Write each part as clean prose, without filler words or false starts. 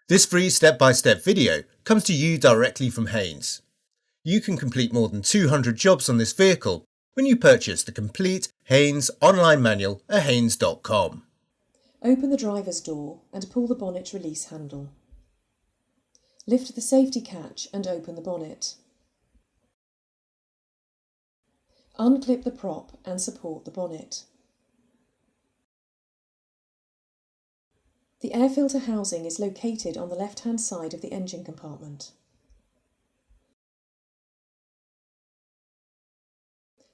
This free step-by-step video comes to you directly from Haynes. You can complete more than 200 jobs on this vehicle when you purchase the complete Haynes online manual at haynes.com. Open the driver's door and pull the bonnet release handle. Lift the safety catch and open the bonnet. Unclip the prop and support the bonnet. The air filter housing is located on the left-hand side of the engine compartment.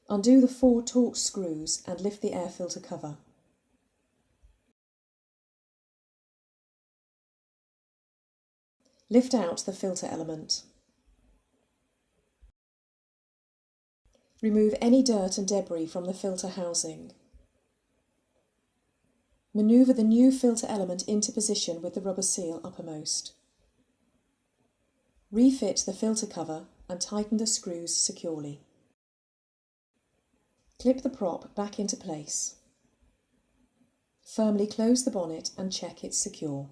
Undo the 4 Torx screws and lift the air filter cover. Lift out the filter element. Remove any dirt and debris from the filter housing. Manoeuvre the new filter element into position with the rubber seal uppermost. Refit the filter cover and tighten the screws securely. Clip the prop back into place. Firmly close the bonnet and check it's secure.